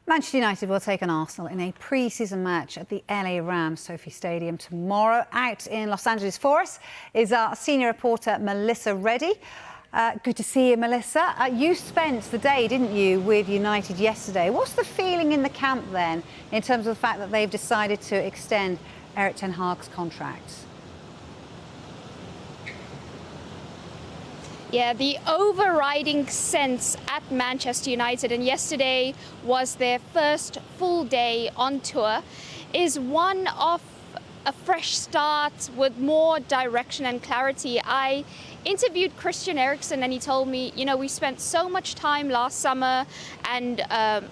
Manchester United will take on Arsenal in a pre-season match at the LA Rams Sophie Stadium tomorrow. Out in Los Angeles for us is our senior reporter Melissa Reddy. Good to see you, Melissa. You spent the day, didn't you, with United yesterday. What's the feeling in the camp then, in terms of the fact that they've decided to extend Erik ten Hag's contract? Yeah, the overriding sense at Manchester United, and yesterday was their first full day on tour, is one of a fresh start with more direction and clarity. I interviewed Christian Eriksen and he told me, you know, we spent so much time last summer and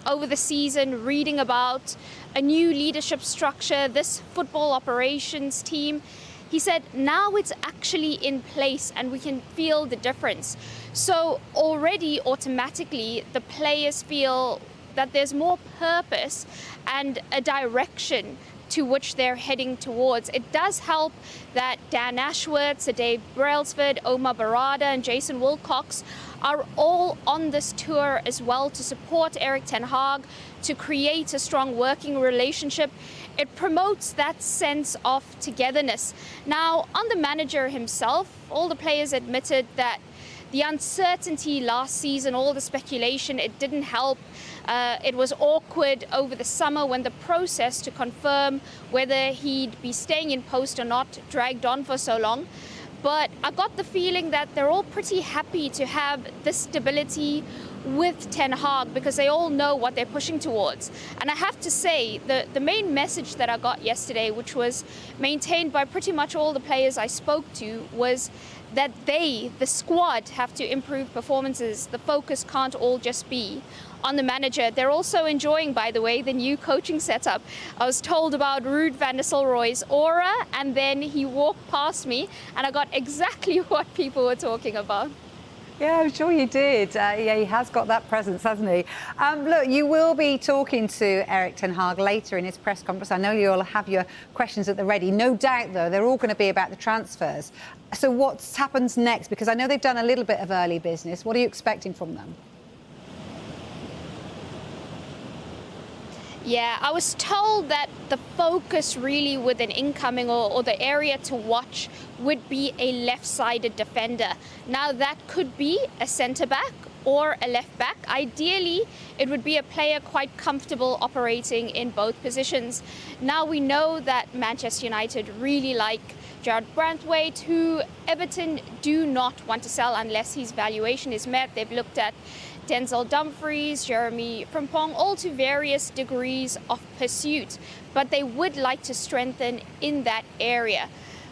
over the season reading about a new leadership structure, this football operations team. He said, now it's actually in place and we can feel the difference. So already automatically the players feel that there's more purpose and a direction to which they're heading towards. It does help that Dan Ashworth, Sir Dave Brailsford, Omar Barada and Jason Wilcox are all on this tour as well to support Erik ten Hag, to create a strong working relationship. It promotes that sense of togetherness. Now, on the manager himself, all the players admitted that the uncertainty last season, all the speculation, it didn't help. It was awkward over the summer when the process to confirm whether he'd be staying in post or not dragged on for so long. But I got the feeling that they're all pretty happy to have this stability with Ten Hag because they all know what they're pushing towards. And I have to say, the main message that I got yesterday, which was maintained by pretty much all the players I spoke to, was that they, the squad, have to improve performances. The focus can't all just be on the manager. They're also enjoying, by the way, the new coaching setup. I was told about Ruud van Nistelrooy's aura, and then he walked past me, and I got exactly what people were talking about. Yeah, I'm sure you did. Yeah, he has got that presence, hasn't he? Look, you will be talking to Erik ten Hag later in his press conference. I know you'll have your questions at the ready. No doubt, though, they're all going to be about the transfers. So what happens next? Because I know they've done a little bit of early business. What are you expecting from them? Yeah, I was told that the focus really with an incoming or the area to watch would be a left-sided defender. Now that could be a centre-back or a left-back. Ideally, it would be a player quite comfortable operating in both positions. Now we know that Manchester United really like Jarrad Branthwaite, who Everton do not want to sell unless his valuation is met. They've looked at Denzel Dumfries, Jeremy Frimpong, all to various degrees of pursuit, but they would like to strengthen in that area.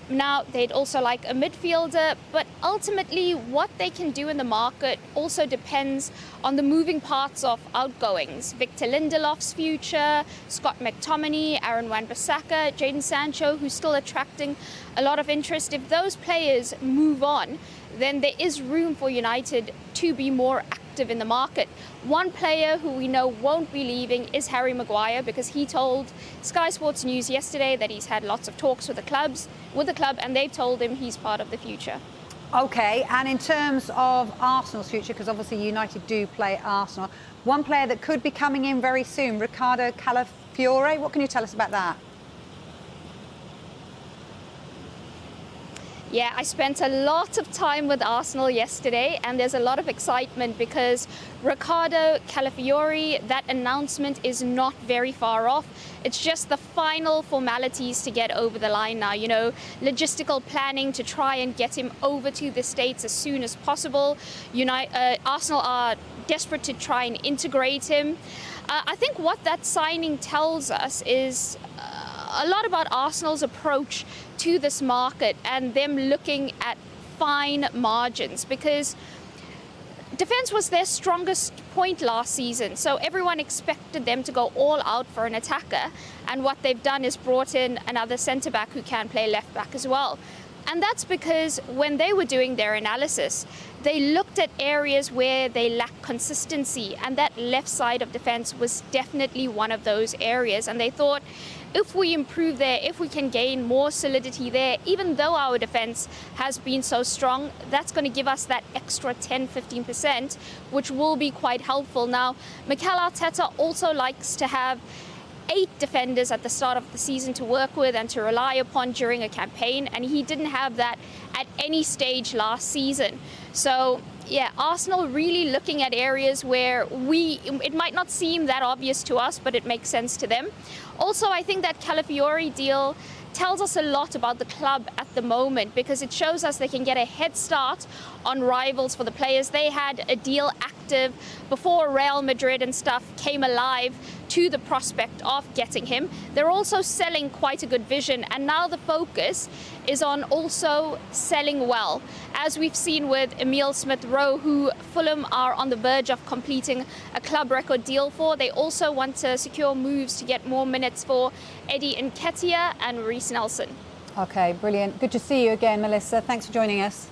Now, they'd also like a midfielder, but ultimately what they can do in the market also depends on the moving parts of outgoings. Victor Lindelof's future, Scott McTominay, Aaron Wan-Bissaka, Jadon Sancho, who's still attracting a lot of interest. If those players move on, then there is room for United to be more active in the market. One player who we know won't be leaving is Harry Maguire, because he told Sky Sports News yesterday that he's had lots of talks with the club, and they've told him he's part of the future. OK, and in terms of Arsenal's future, because obviously United do play Arsenal, one player that could be coming in very soon, Ricardo Calafiore. What can you tell us about that? Yeah, I spent a lot of time with Arsenal yesterday, and there's a lot of excitement because Ricardo Calafiore, that announcement is not very far off. It's just the final formalities to get over the line now, you know, logistical planning to try and get him over to the States as soon as possible. Arsenal are desperate to try and integrate him. I think what that signing tells us is a lot about Arsenal's approach to this market and them looking at fine margins, because defense was their strongest point last season, so everyone expected them to go all out for an attacker, and what they've done is brought in another centre-back who can play left-back as well. And that's because when they were doing their analysis, they looked at areas where they lack consistency, and that left side of defense was definitely one of those areas. And they thought, if we improve there, if we can gain more solidity there, even though our defense has been so strong, that's going to give us that extra 10-15%, which will be quite helpful. Now, Mikel Arteta also likes to have 8 defenders at the start of the season to work with and to rely upon during a campaign, and he didn't have that at any stage last season. So yeah, Arsenal really looking at areas where it might not seem that obvious to us, but it makes sense to them. Also, I think that Calafiori deal tells us a lot about the club at the moment, because it shows us they can get a head start on rivals for the players. They had a deal active before Real Madrid and stuff came alive to the prospect of getting him. They're also selling quite a good vision, and now the focus is on also selling well, as we've seen with Emile Smith-Rowe, who Fulham are on the verge of completing a club record deal for. They also want to secure moves to get more minutes for Eddie Nketiah and Reece Nelson. OK, brilliant. Good to see you again, Melissa. Thanks for joining us.